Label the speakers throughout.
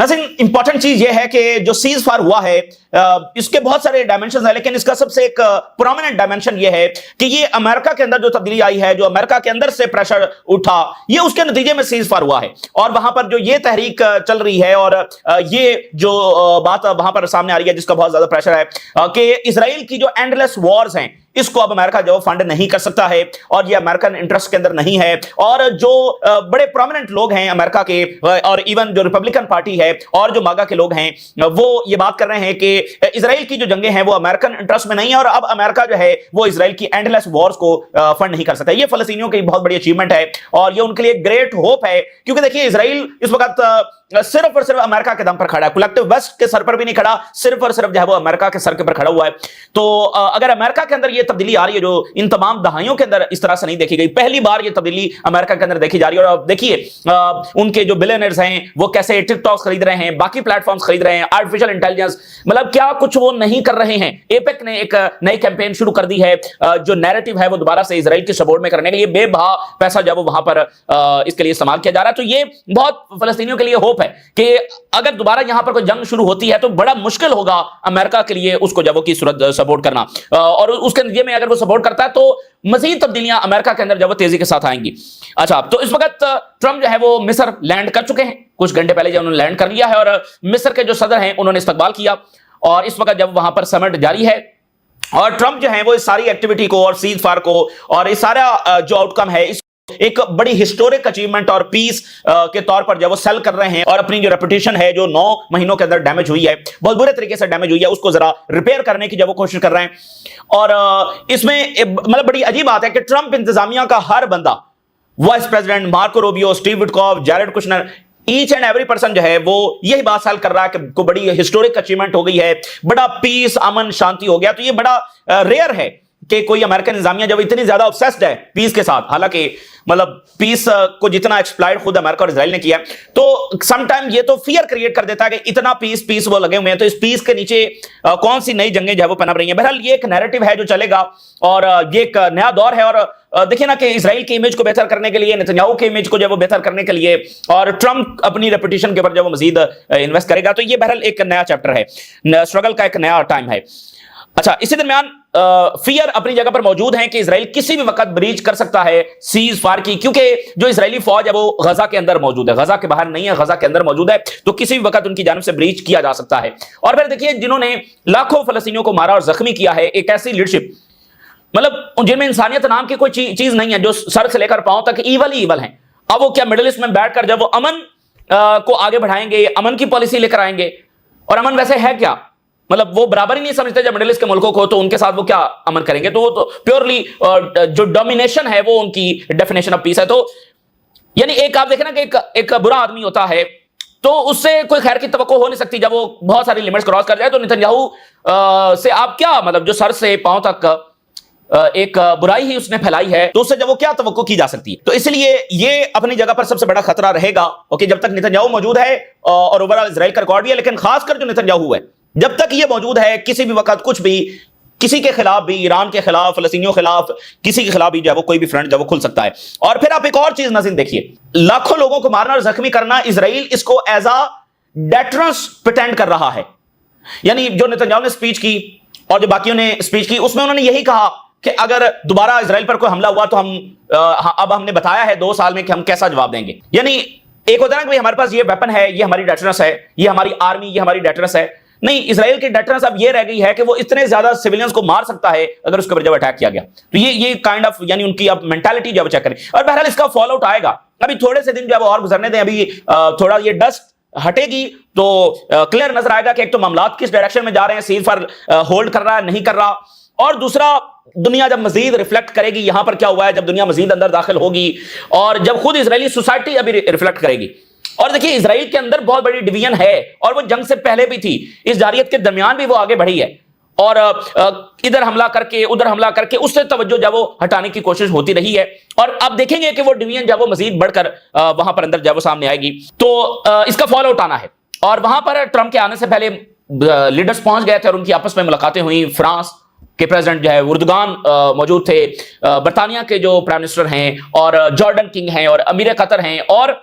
Speaker 1: नाज़रीन, इंपॉर्टेंट चीज ये है कि जो सीज फायर हुआ है इसके बहुत सारे डायमेंशन है, लेकिन इसका सबसे एक प्रोमिनेंट डायमेंशन ये है कि ये अमेरिका के अंदर जो तब्दीली आई है, जो अमेरिका के अंदर से प्रेशर उठा, ये उसके नतीजे में सीज फायर हुआ है। और वहां पर जो ये तहरीक चल रही है और ये जो बात वहां पर सामने आ रही है जिसका बहुत ज्यादा प्रेशर है कि इसराइल की जो एंडलेस वॉर्स हैं इसको अब अमेरिका जो फंड नहीं कर सकता है और ये अमेरिकन इंटरेस्ट के अंदर नहीं है। और जो बड़े प्रोमिनेंट लोग हैं अमेरिका के और इवन जो रिपब्लिकन पार्टी है और जो मागा के लोग हैं वो ये बात कर रहे हैं कि इजराइल की जो जंगें हैं वो अमेरिकन इंटरेस्ट में नहीं है और अब अमेरिका जो है वो इजराइल की एंडलेस वॉर्स को फंड नहीं कर सकता। ये फलस्तीनियों की बहुत बड़ी अचीवमेंट है और ये उनके लिए ग्रेट होप है, क्योंकि देखिए इजराइल इस वक्त सिर्फ और सिर्फ अमेरिका के दम पर खड़ा है, कलेक्टिव वेस्ट के सर पर भी नहीं खड़ा, सिर्फ और सिर्फ जो है वो अमेरिका के सर के पर खड़ा हुआ है। तो अगर अमेरिका के अंदर ये तब्दीली आ रही है जो इन तमाम दहाइयों के अंदर इस तरह से नहीं देखी गई, पहली बार ये तब्दीली अमेरिका के अंदर देखी जा रही है। और देखिए उनके जो बिलियनर्स हैं वो कैसे टिकटॉक खरीद रहे हैं, बाकी प्लेटफॉर्म्स खरीद रहे हैं, आर्टिफिशियल इंटेलिजेंस, मतलब क्या कुछ वो नहीं कर रहे हैं। एपेक ने एक नई कैंपेन शुरू कर दी है जो नैरेटिव है वो दोबारा से इजराइल के सपोर्ट में करने के लिए बेबहा पैसा जब वो वहां पर इसके लिए इस्तेमाल किया जा रहा है। तो ये बहुत फलस्तीनियों के लिए होप है कि अगर दोबारा यहां पर कोई जंग शुरू होती है तो बड़ा मुश्किल होगा अमेरिका के लिए उसको जब वो की सूरत सपोर्ट करना, और उसके नतीजे में अगर वो सपोर्ट करता है तो मजीद तब्दीलियां अमेरिका के अंदर जब वो तेजी के साथ आएंगी। अच्छा, तो इस वक्त ट्रंप जो है वो मिस्र लैंड कर चुके हैं, कुछ घंटे पहले जब उन्होंने लैंड कर लिया है और मिस्र के जो सदर हैं उन्होंने इस्तकबाल किया और इस वक्त जब वहां पर समिट जारी है और ट्रंप जो है वो इस सारी एक्टिविटी को और सीज फायर को और इस सारा जो आउटकम है एक बड़ी हिस्टोरिक अचीवमेंट और पीस के तौर पर जब वो सेल कर रहे हैं और अपनी जो रेपुटेशन है जो 9 महीनों के अंदर डैमेज हुई है, बहुत बुरे तरीके से डैमेज हुई है, उसको जरा रिपेयर करने की जब वो कोशिश कर रहे हैं। और इसमें मतलब बड़ी अजीब बात है कि ट्रंप इंतजामिया का हर बंदा, vice president Marco Rubio, Steve Witkoff, Jared Kushner, each and every person जो है वो यही बात सेल कर रहा है कि को बड़ी हिस्टोरिक अचीवमेंट हो गई है, बड़ा पीस, अमन, शांति हो गया। तो ये बड़ा रेयर है कि कोई अमेरिकन इंतजामिया जब इतनी ज्यादा ऑब्सेस्ड है पीस के साथ, हालांकि मतलब पीस को जितना एक्सप्लॉइट खुद अमेरिका और इजराइल ने किया, तो समटाइम ये तो फियर क्रिएट कर देता है कि इतना पीस वो लगे हुए हैं, तो इस पीस के नीचे कौन सी नई जंगें जो है वो पनप रही हैं। बहरहाल ये एक नैरेटिव है जो चलेगा और ये एक नया दौर है। और देखिए ना कि इजराइल की इमेज को बेहतर करने के लिए, नेतन्याहू की इमेज को जब वो बेहतर करने के लिए और ट्रंप अपनी रेपुटेशन के ऊपर जब वो मजीद इन्वेस्ट करेगा, तो ये बहरहाल एक नया चैप्टर है, स्ट्रगल का एक नया टाइम है। अच्छा, इसी दरमियान फियर अपनी जगह पर मौजूद है कि इजराइल किसी भी वक्त ब्रीच कर सकता है सीज फायर की, क्योंकि जो इजरायली फौज है वो गजा के अंदर मौजूद है, गजा के बाहर नहीं है, गजा के अंदर मौजूद है, तो किसी भी वक्त उनकी जानिब से ब्रीच किया जा सकता है। और फिर देखिए जिन्होंने लाखों फलस्तीनियों को मारा और जख्मी किया है, एक ऐसी लीडरशिप मतलब जिनमें इंसानियत नाम की कोई चीज नहीं है, जो सर से लेकर पांव तक ईवल ही ईवल है। अब वो क्या मिडिल ईस्ट में बैठकर जब वो अमन को आगे बढ़ाएंगे, अमन की पॉलिसी लेकर आएंगे, और अमन वैसे है क्या, मतलब वो बराबर ही नहीं समझते जब मिडिल ईस्ट के मुल्कों को, तो उनके साथ वो क्या अमन करेंगे। तो वो तो प्योरली जो डोमिनेशन है वो उनकी डेफिनेशन ऑफ पीस है। तो यानी एक आप देखें ना कि एक बुरा आदमी होता है तो उससे कोई खैर की तवक्को हो नहीं सकती जब वो बहुत सारी लिमिट्स क्रॉस कर जाए। तो नेतन्याहू से आप क्या मतलब जो सर से पांव तक एक बुराई ही उसने फैलाई है, तो उससे जब वो क्या तवक्को की जा सकती है। तो इसलिए ये अपनी जगह पर सबसे बड़ा खतरा रहेगा ओके, जब तक नेतन्याहू मौजूद है और ओवरऑल इजराइल का रिकॉर्ड भी है, लेकिन खासकर जो नेतन्याहू है जब तक ये मौजूद है, किसी भी वक्त कुछ भी किसी के खिलाफ भी, ईरान के खिलाफ, फलस्तीनियों के खिलाफ, किसी के खिलाफ भी जब वो कोई भी फ्रंट जब वो खुल सकता है। और फिर आप एक और चीज नाज़रीन देखिए, लाखों लोगों को मारना और जख्मी करना, इजराइल इसको एज अ डेटरेंस प्रिटेंड कर रहा है। यानी जो नेतन्याहू ने स्पीच की और जो बाकियों ने स्पीच की, उसमें उन्होंने यही कहा कि अगर दोबारा इजराइल पर कोई हमला हुआ तो हम अब हमने बताया है 2 साल में कि हम कैसा जवाब देंगे। यानी एक होता है ना कि हमारे पास ये वेपन है, ये हमारी डेटरेंस है, ये हमारी आर्मी, ये हमारी डेटरेंस है। नहीं, इजराइल की डेटरेंस अब ये रह गई है कि वो इतने ज्यादा सिविलियंस को मार सकता है अगर उसके ऊपर जब अटैक किया गया। तो ये काइंड ऑफ यानी उनकी अब मेंटालिटी जब चेक करें। और बहरहाल इसका फॉलो आउट आएगा, अभी थोड़े से दिन जब और गुजरने दें, अभी थोड़ा ये डस्ट हटेगी तो क्लियर नजर आएगा कि एक तो मामलात किस डायरेक्शन में जा रहे हैं, सीज फायर होल्ड कर रहा है, नहीं कर रहा, और दूसरा दुनिया जब मजीद रिफ्लेक्ट करेगी यहां पर क्या हुआ है, जब दुनिया मजीद अंदर दाखिल होगी और जब खुद इजरायली सोसाइटी अभी रिफ्लेक्ट करेगी। और देखिए इजराइल के अंदर बहुत बड़ी डिवीजन है और वो जंग से पहले भी थी, इस जारियत के दरमियान भी वो आगे बढ़ी है और इधर हमला करके उधर हमला करके उससे तवज्जो जब वो हटाने की कोशिश होती रही है। और अब देखेंगे कि वो डिवीजन जब वो मजीद बढ़कर वहां पर अंदर जब वो सामने आएगी तो इसका फॉलो आउट आना है। और वहां पर ट्रंप के आने से पहले लीडर्स पहुंच गए थे और उनकी आपस में मुलाकातें हुई। फ्रांस के प्रेसिडेंट जो है उर्दुगान मौजूद थे, बरतानिया के जो प्राइम मिनिस्टर हैं और जॉर्डन किंग हैं और अमीर कतर हैं और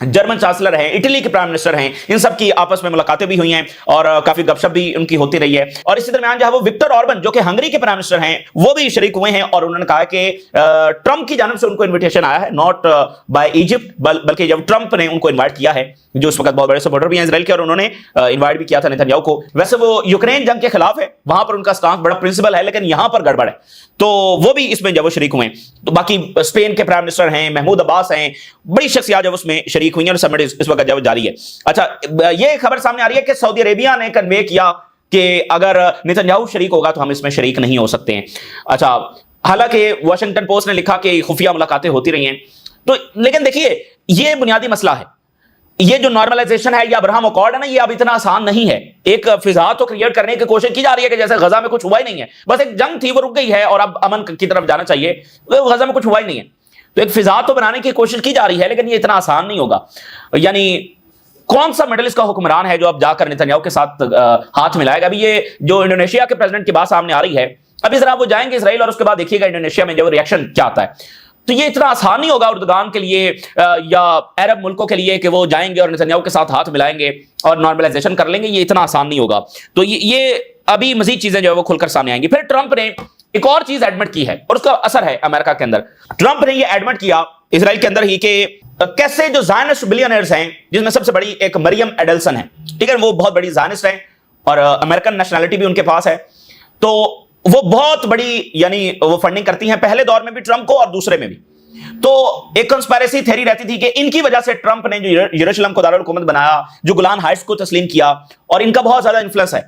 Speaker 1: जर्मन चांसलर हैं, इटली के प्राइम मिनिस्टर हैं, इन सब की आपस में मुलाकातें भी हुई हैं और काफी गपशप भी उनकी होती रही है। और इसी दरमियान जो है वो विक्टर ऑर्बन जो कि हंगरी के प्राइम मिनिस्टर हैं वो भी शरीक हुए हैं और उन्होंने कहा कि ट्रंप की जानिब से उनको इन्विटेशन आया है, नॉट बाय इजिप्ट, बल्कि जब ट्रंप ने उनको इन्वाइट किया है, जो उस वक्त बहुत बड़े सपोर्टर भी हैं इजराइल के, और उन्होंने इन्वाइट भी किया था नेतन्याहू को। वैसे वो यूक्रेन जंग के खिलाफ है, वहां पर उनका स्टांस बड़ा प्रिंसिपल है, लेकिन यहां पर गड़बड़ है, तो वो भी इसमें जब वो शरीक हुए। तो बाकी स्पेन के प्राइम मिनिस्टर हैं, महमूद अब्बास हैं, बड़ी शख्सियत जब उसमें शरीक हुई है और समिट इस वक्त जब जारी है। अच्छा, ये खबर सामने आ रही है कि सऊदी अरेबिया ने कन्वे किया कि अगर नेतन्याहू शरीक होगा तो हम इसमें शरीक नहीं हो सकते हैं। अच्छा, हालांकि वाशिंगटन पोस्ट ने लिखा कि खुफिया मुलाकातें होती रही हैं, तो लेकिन देखिए ये बुनियादी मसला है, ये जो नॉर्मलाइजेशन है या अब्राहम अकॉर्ड है ना, ये अब इतना आसान नहीं है। एक फिजा तो क्रिएट करने की कोशिश की जा रही है कि जैसे गजा में कुछ हुआ ही नहीं है, बस एक जंग थी वो रुक गई है और अब अमन की तरफ जाना चाहिए, तो गजा में कुछ हुआ ही नहीं है, तो एक फिजा तो बनाने की कोशिश की जा रही है, लेकिन ये इतना आसान नहीं होगा। यानी कौन सा मिडिल ईस्ट का हुक्मरान है जो अब जाकर नेतन्याहू के साथ हाथ मिलाएगा? अभी ये जो इंडोनेशिया के प्रेसिडेंट की बात सामने आ रही है, अभी जरा वो जाएंगे इसराइल और उसके बाद देखिएगा इंडोनेशिया में जो रिएक्शन क्या आता है। तो ये इतना आसान नहीं होगा उर्दुगान के लिए या अरब मुल्कों के लिए कि वो जाएंगे और नेतन्याहू के साथ हाथ मिलाएंगे और नॉर्मलाइजेशन कर लेंगे, ये इतना आसान नहीं होगा। तो ये अभी मजीद चीजें जो है वो खुलकर सामने आएंगी। फिर ट्रंप ने एक और चीज एडमिट की है और उसका असर है अमेरिका के अंदर। ट्रंप ने ये एडमिट किया इसराइल के अंदर ही कि कैसे जो ज़ायनिस्ट बिलियनर्स हैं, जिसमें सबसे बड़ी एक मरियम एडेल्सन है, ठीक है, वो बहुत बड़ी ज़ायनिस्ट है और अमेरिकन नेशनैलिटी भी उनके पास है, तो वो बहुत बड़ी यानी वो फंडिंग करती हैं, पहले दौर में भी ट्रंप को और दूसरे में भी। तो एक कंस्पिरेसी थ्योरी रहती थी कि इनकी वजह से ट्रंप ने जो यरूशलेम को दारुल हुकूमत बनाया, जो गोलान हाइट्स को तस्लीम किया, और इनका बहुत ज्यादा इन्फ्लुएंस है।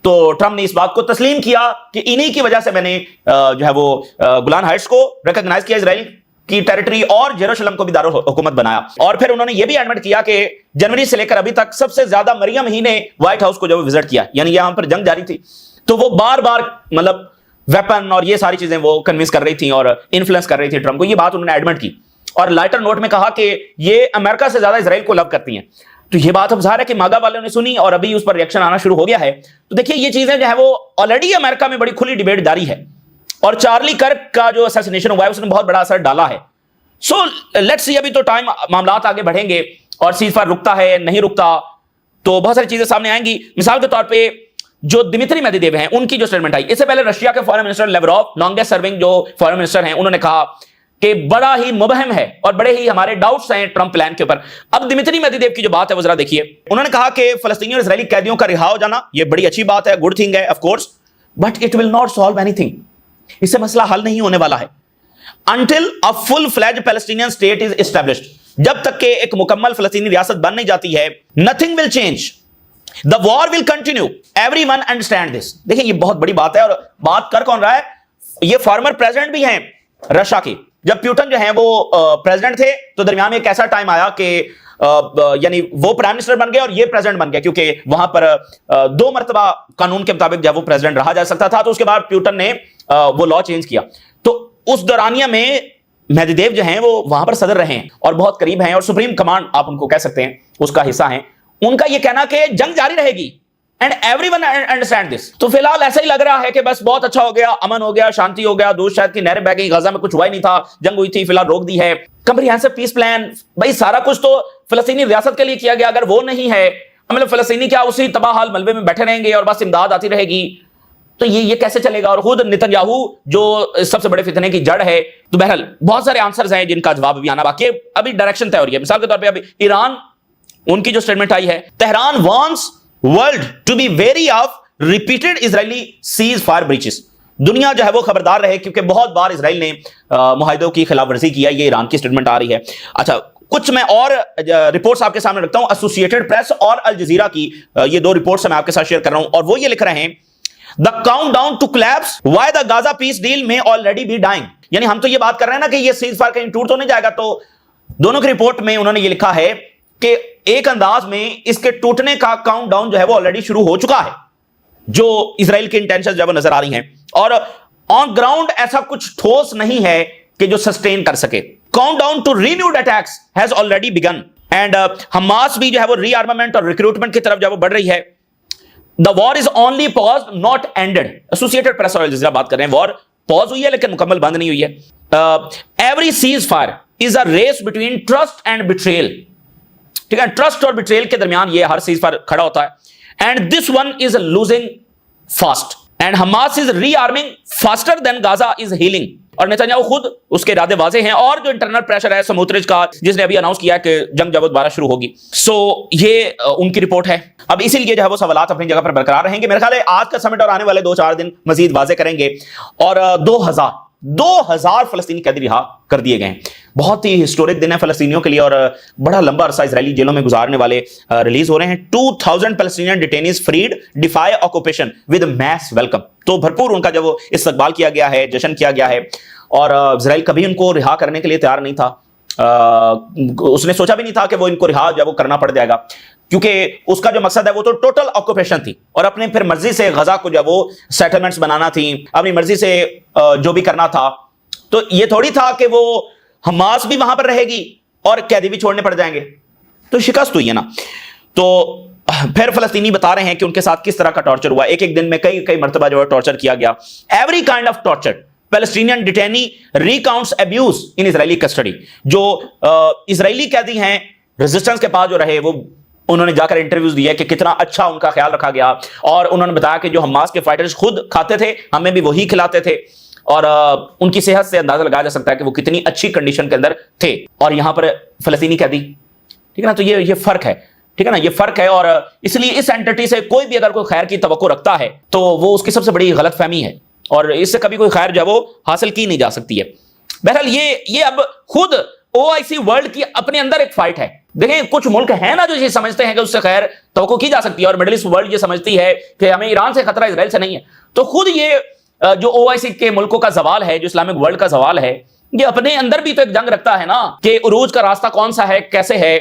Speaker 1: तो ट्रंप ने इस बात को तस्लीम किया कि इन्हीं की वजह से मैंने जो है वो गोलान हाइट्स को रिकॉग्नाइज किया, इजराइल की टेरिटरी, और यरूशलेम को भी दारुल हुकूमत बनाया। और फिर उन्होंने ये भी एडमिट किया कि जनवरी से लेकर अभी तक सबसे ज्यादा मरियम ही ने व्हाइट हाउस को जब विजिट किया, यानी यहां पर जंग जारी थी, तो वो बार बार मतलब वेपन और ये सारी चीजें वो कन्विंस कर रही थी और इन्फ्लुएंस कर रही थी ट्रंप को। ये बात उन्होंने एडमिट की और लाइटर नोट में कहा कि ये अमेरिका से ज्यादा इजराइल को लव करती हैं। तो ये बात अब ज़ाहिर है कि मागा वालों ने सुनी और अभी उस पर रिएक्शन आना शुरू हो गया है। तो देखिए ये चीजें जो है वो ऑलरेडी अमेरिका में बड़ी खुली डिबेट जारी है और चार्ली कर्क का जो असैसिनेशन हुआ है उसने बहुत बड़ा असर डाला है। सो लेट्स सी, अभी तो टाइम, मामलात आगे बढ़ेंगे और सीज़फायर रुकता है नहीं रुकता तो बहुत सारी चीजें सामने आएंगी। मिसाल के तौर पे जो दिमित्री मेदवेदेव हैं उनकी जो स्टेटमेंट आई, इससे पहले रशिया के foreign minister Lavrov, longest serving जो फॉरेन मिनिस्टर हैं, उन्होंने कहा कि बड़ा ही मुबहम है और बड़े ही हमारे डाउट्स हैं ट्रंप प्लान के ऊपर। अब दिमित्री मेदवेदेव की जो बात है वो जरा देखिए। उन्होंने कहा कि फलस्तीनी और इजरायली कैदियों का रिहा हो जाना ये बड़ी अच्छी बात है, गुड थिंग है of course, but it will not solve anything. इससे मसला हल नहीं होने वाला है until a full-fledged Palestinian state is established। जब तक के एक मुकम्मल फलस्तीनी रियासत बन नहीं जाती है, nothing will change, the war will continue, everyone understand this। देखिए ये बहुत बड़ी बात है और बात कर कौन रहा है? ये फॉर्मर प्रेसिडेंट भी हैं रशिया के। जब प्यूटन जो है वो प्रेसिडेंट थे तो दरमियान में एक ऐसा टाइम आया कि यानी वो प्राइम मिनिस्टर बन गए और ये प्रेसिडेंट बन गया, क्योंकि वहां पर 2 मरतबा कानून के मुताबिक जब वो प्रेसिडेंट रहा जा सकता था, तो उसके बाद प्यूटन ने वो लॉ चेंज किया। तो उस दौरानिया में मेदवेदेव जो हैं वो वहां पर सदर रहे हैं और बहुत करीब हैं और सुप्रीम कमांड आप उनको कह सकते हैं उसका हिस्सा हैं। उनका ये कहना कि जंग जारी रहेगी एंड एवरीवन अंडरस्टैंड दिस। तो फिलहाल ऐसा ही लग रहा है कि बस बहुत अच्छा हो गया, अमन हो गया, शांति हो गया, दूध शायद की नहरें बह गई, गाजा में कुछ हुआ ही नहीं था, जंग हुई थी, फिलहाल रोक दी है। कंप्रिहेंसिव पीस प्लान, भाई सारा कुछ तो फलस्तीनी रियासत के लिए किया गया, अगर वो नहीं है मतलब फलस्तीनी क्या उसी तबाह हाल मलबे में बैठे रहेंगे और बस इमदाद आती रहेगी, तो ये कैसे चलेगा? और खुद नेतन्याहू जो सबसे बड़े फितने की जड़ है। तो बहरहाल बहुत सारे आंसर्स हैं जिनका जवाब भी आना बाकी है, अभी डायरेक्शन तय हो रही है। मिसाल के तौर पे अभी ईरान, उनकी जो स्टेटमेंट आई है, Tehran wants world to be wary of repeated Israeli ceasefire breaches. दुनिया जो है वो खबरदार रहे क्योंकि बहुत बार इजराइल ने मुआहिदों की खिलाफवर्जी की है। ये ईरान की स्टेटमेंट आ रही है। अच्छा, कुछ मैं और रिपोर्ट्स आपके सामने रखता हूं, एसोसिएटेड प्रेस और अल जजीरा की ये 2 रिपोर्ट्स मैं आपके साथ शेयर कर रहा हूं और वो ये लिख रहे हैं, The countdown to collapse, why the Gaza peace deal may already be dying। यानी हम तो ये बात कर रहे हैं ना कि ये सीज फायर कहीं टूट तो नहीं जाएगा, तो दोनों की रिपोर्ट में उन्होंने ये लिखा है कि एक अंदाज में इसके टूटने का काउंटडाउन जो है वो ऑलरेडी शुरू हो चुका है, जो इजराइल की इंटेंशन जब नजर आ रही हैं और ऑन ग्राउंड ऐसा कुछ ठोस नहीं है कि जो सस्टेन कर सके। Countdown to renewed attacks has already begun and Hamas भी जो है वो रीआर्मामेंट और रिक्रूटमेंट की तरफ जो है वो बढ़ रही है। The war is only paused, not ended। Associated press और अल जज़ीरा बात कर रहे हैं, वॉर पॉज हुई है लेकिन मुकम्मल बंद नहीं हुई है। Every ceasefire is a race between trust and betrayal। ठीक है, ट्रस्ट और बिट्रेयल के दरमियान ये हर चीज पर खड़ा होता है। And this one is losing fast and Hamas is rearming faster than Gaza is healing. और नेतन्याहू खुद उसके इरादे वाजे हैं, और जो इंटरनल प्रेशर है समुद्रिज का, जिसने अभी अनाउंस किया कि जंग जब दोबारा शुरू होगी। सो ये उनकी रिपोर्ट है। अब इसीलिए जो है वो सवालात अपनी जगह पर बरकरार रहेंगे। मेरे ख्याल है आज का समिट और आने वाले 2-4 दिन मजीद वाजे करेंगे। और 2000 फलस्तीनी कैदी रिहा कर दिए गए हैं। बहुत ही हिस्टोरिक दिन है फलस्तीनियों के लिए, और बड़ा लंबा अरसा इजरायली जेलों में गुजारने वाले रिलीज हो रहे हैं। 2000 Palestinian detainees freed, defy occupation with mass welcome. तो भरपूर उनका जब इस्तकबाल किया गया है, जश्न किया गया है, और इजराइल कभी उनको रिहा करने के लिए तैयार नहीं था। उसने सोचा भी नहीं था कि वो इनको रिहा जब वो करना पड़ जाएगा, क्योंकि उसका जो मकसद है वो तो टोटल ऑक्यूपेशन थी, और अपने फिर मर्जी से गजा को जब वो सेटलमेंट्स बनाना थी, अपनी मर्जी से जो भी करना था। तो ये थोड़ी था कि वो हमास भी वहां पर रहेगी और कैदी भी छोड़ने पड़ जाएंगे। तो शिकस्त हुई है ना। तो फिर फलस्तीनी बता रहे हैं कि उनके साथ किस तरह का टॉर्चर हुआ। एक एक दिन में कई मरतबा जो है टॉर्चर किया गया। Every kind of torture Palestinian detainee recounts abuse in Israeli custody. जो इजरायली कैदी हैं रेजिस्टेंस के पास जो रहे, वो उन्होंने जाकर इंटरव्यूज दिए कि कितना अच्छा उनका ख्याल रखा गया, और उन्होंने बताया कि जो हमास के फाइटर्स खुद खाते थे, हमें भी वही खिलाते थे, और उनकी सेहत से अंदाजा लगाया जा सकता है कि वो कितनी अच्छी कंडीशन के अंदर थे। और यहां पर फलस्तीनी कैदी, ठीक है ना। तो ये फर्क है, ठीक है ना, ये फर्क है। और इसलिए इस एंटिटी से कोई भी अगर कोई खैर की तवक्को रखता है तो वो उसकी सबसे बड़ी गलतफहमी है, और इससे कभी कोई खैर जो वो हासिल की नहीं जा सकती है। बहरहाल ये अब खुद ओआईसी वर्ल्ड की अपने अंदर एक फाइट है। देखें, कुछ मुल्क हैं ना जो ये समझते हैं कि उससे खैर तवक्को की जा सकती है, और मिडिल ईस्ट वर्ल्ड ये समझती है कि हमें ईरान से खतरा इजराइल से नहीं है। तो खुद ये जो ओआईसी के मुल्कों का सवाल है, जो इस्लामिक वर्ल्ड का सवाल है, ये अपने अंदर भी तो एक जंग रखता है ना कि उरूज का रास्ता कौन सा है, कैसे है।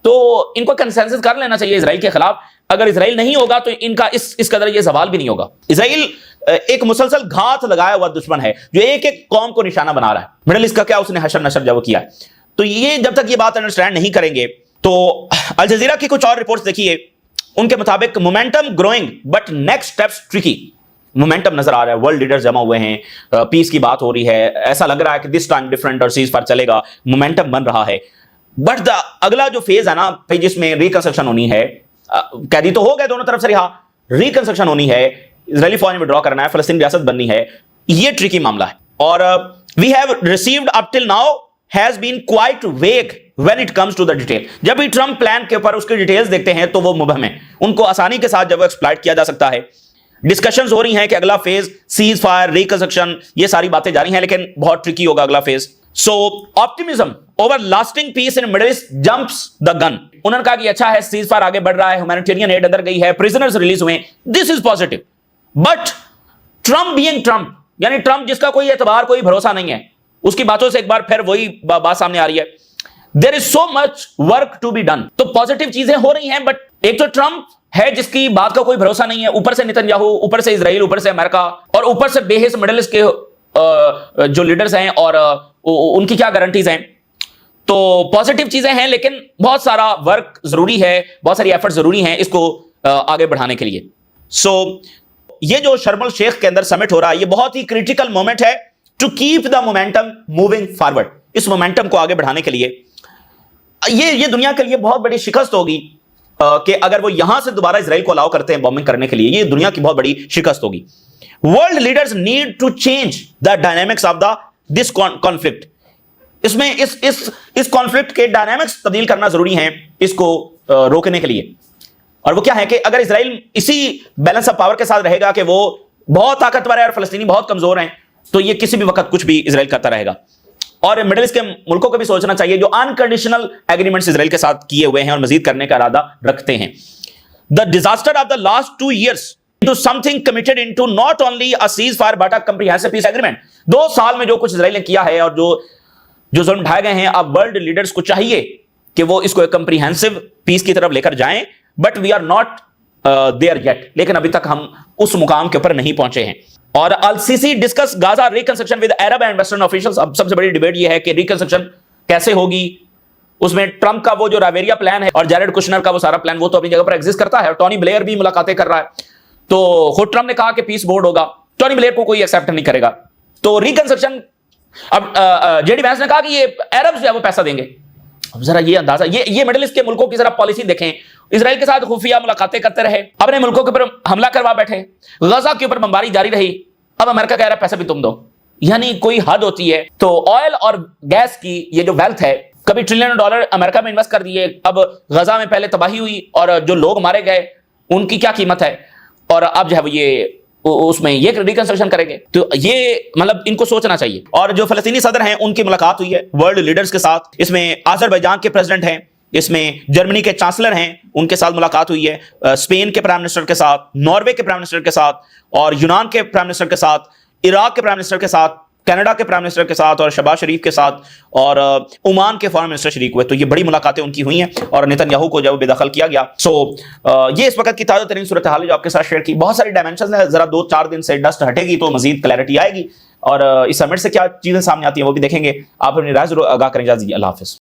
Speaker 1: तो इनको कंसेंसस कर लेना चाहिए इजराइल के खिलाफ। अगर इजराइल नहीं होगा तो इनका इस कदर ये सवाल भी नहीं होगा। इजराइल एक मुसलसल घात लगाया हुआ दुश्मन है जो एक एक कौम को निशाना बना रहा है। मिडिल ईस्ट का क्या उसने हशर नशर जब किया है। तो ये जब तक ये बात अंडरस्टैंड नहीं करेंगे तो अल जजीरा की कुछ और रिपोर्ट्स देखिए। उनके मुताबिक momentum growing but next steps tricky. Momentum नजर आ रहा है, वर्ल्ड लीडर्स जमा हुए हैं, पीस की बात हो रही है, ऐसा लग रहा है कि दिस टाइम डिफरेंट और सीज फायर चलेगा, मोमेंटम बन रहा है। बट अगला जो फेज है ना भाई, जिसमें रिकंस्ट्रक्शन होनी है, कैदी तो हो गए दोनों तरफ से रिहा, रिकंस्ट्रक्शन होनी है, इजरायली फौज में विड्रॉ करना है, फलस्तीन रियासत बननी है, ये ट्रिकी मामला है। और we have received up till now has been quite vague when it comes to the detail. जब भी ट्रम्प प्लान के ऊपर उसकी डिटेल्स देखते हैं तो वो मुबहम है, उनको आसानी के साथ जब एक्सप्लॉइट किया जा सकता है। डिस्कशंस हो रही हैं कि अगला फेज सीज फायर, रिकंस्ट्रक्शन, ये सारी बातें जारी हैं, लेकिन बहुत ट्रिकी होगा अगला phase. So optimism over lasting peace in Middle East jumps the gun. उन्होंने कहा कि अच्छा है, सीज फायर आगे बढ़ रहा है, ह्यूमैनिटेरियन एड अंदर गई है, प्रिजनर्स रिलीज हुए, this is positive. But Trump being Trump, यानी ट्रम्प जिसका कोई एतबार, कोई भरोसा नहीं है, उसकी बातों से एक बार फिर वही बात सामने आ रही है, there is so much work to be done. तो पॉजिटिव चीजें हो रही हैं, बट एक तो ट्रम्प है जिसकी बात का कोई भरोसा नहीं है, ऊपर से नेतन्याहू, ऊपर से इजराइल, ऊपर से अमेरिका, और ऊपर से बेहिस मिडिल ईस्ट के जो लीडर्स हैं और उनकी क्या गारंटीज हैं। तो पॉजिटिव चीजें हैं, लेकिन बहुत सारा वर्क जरूरी है, बहुत सारी एफर्ट जरूरी हैं इसको आगे बढ़ाने के लिए। सो ये जो शर्म अल शेख के अंदर समिट हो रहा है, ये बहुत ही क्रिटिकल मोमेंट है to keep the momentum moving forward. इस मोमेंटम को आगे बढ़ाने के लिए ये दुनिया के लिए बहुत बड़ी शिकस्त होगी कि अगर वो यहां से दोबारा इजराइल को अलाउ करते हैं बॉम्बिंग करने के लिए, ये दुनिया की बहुत बड़ी शिकस्त होगी। World leaders need to change the dynamics of the this conflict. इसमें इस कॉन्फ्लिक्ट के डायनामिक्स तब्दील करना जरूरी है इसको रोकने के लिए। और वो क्या है कि अगर इजराइल इसी बैलेंस ऑफ पावर के साथ रहेगा कि वो बहुत ताकतवर है और फलस्तीनी बहुत कमजोर हैं, तो ये किसी भी वक्त कुछ भी इजराइल करता रहेगा। और मिडिल ईस्ट के मुल्कों को भी सोचना चाहिए जो अनकंडीशनल एग्रीमेंट्स इजराइल के साथ किए हुए हैं और मजीद करने का इरादा रखते हैं। The disaster of the last 2 years into something committed into not only a ceasefire but a comprehensive peace agreement। 2 साल में जो कुछ इजराइल ने किया है और जो जुल्म ढाए गए हैं, अब वर्ल्ड लीडर्स को चाहिए कि वो इसको एक कंप्रीहेंसिव पीस की तरफ लेकर जाएं। But we are not there yet, लेकिन अभी तक हम उस मुकाम के ऊपर नहीं पहुंचे हैं। और al Sisi discuss Gaza reconstruction with Arab and western officials. अब सबसे बड़ी डिबेट ये है कि रिकंस्ट्रक्शन कैसे होगी। उसमें ट्रंप का वो जो रावेरिया प्लान है और जैरेड कुशनर का वो सारा प्लान, वो तो अपनी जगह पर एग्जिस्ट करता है, और टोनी ब्लेयर भी मुलाकातें कर रहा है। तो खुद ट्रंप ने कहा कि पीस बोर्ड होगा, टोनी ब्लेयर को कोई एक्सेप्ट नहीं करेगा। तो रिकंस्ट्रक्शन, अब जेडी वैंस ने कहा कि ये अरब जो है वो पैसा देंगे, اب ذرا یہ اندازہ یہ مڈل ایسٹ کے ملکوں کی ذرا پالیسی دیکھیں. اسرائیل کے ساتھ خفیہ ملاقاتیں کرتے رہے, اپنے ملکوں کے اوپر حملہ کروا بیٹھے, غزہ کے اوپر بمباری جاری رہی, اب امریکہ کہہ رہا ہے پیسے بھی تم دو. یعنی کوئی حد ہوتی ہے. تو آئل اور گیس کی یہ جو ویلتھ ہے, کبھی $1 ٹریلین امریکہ میں انویسٹ کر دیے, اب غزہ میں پہلے تباہی ہوئی اور جو لوگ مارے گئے ان کی کیا قیمت ہے, اور اب جو ہے وہ یہ اس میں یہ ریکنسٹرکشن کریں گے. تو یہ مطلب ان کو سوچنا چاہیے. اور جو فلسطینی صدر ہیں ان کی ملاقات ہوئی ہے ورلڈ لیڈرز کے ساتھ, اس میں آذربائیجان کے پریزیڈنٹ ہیں, اس میں جرمنی کے چانسلر ہیں, ان کے ساتھ ملاقات ہوئی ہے, اسپین کے پرائم منسٹر کے ساتھ, ناروے کے پرائم منسٹر کے ساتھ, اور یونان کے پرائم منسٹر کے ساتھ, عراق کے پرائم منسٹر کے ساتھ, کینیڈا کے پرائم منسٹر کے ساتھ, اور شہباز شریف کے ساتھ, اور عمان کے فارن منسٹر شریک ہوئے. تو یہ بڑی ملاقاتیں ان کی ہوئی ہیں, اور نیتن یاہو کو جب بے دخل کیا گیا. سو یہ اس وقت کی تازہ ترین صورتحال ہے جو آپ کے ساتھ شیئر کی. بہت ساری ڈائمینشنز ہیں, ذرا 2-4 دن سے ڈسٹ ہٹے گی تو مزید کلیئرٹی آئے گی, اور اس سمٹ سے کیا چیزیں سامنے آتی ہیں وہ بھی دیکھیں گے. آپ اپنی رائے ضرور آگاہ کریں. اجازت دیجیے, اللہ حافظ.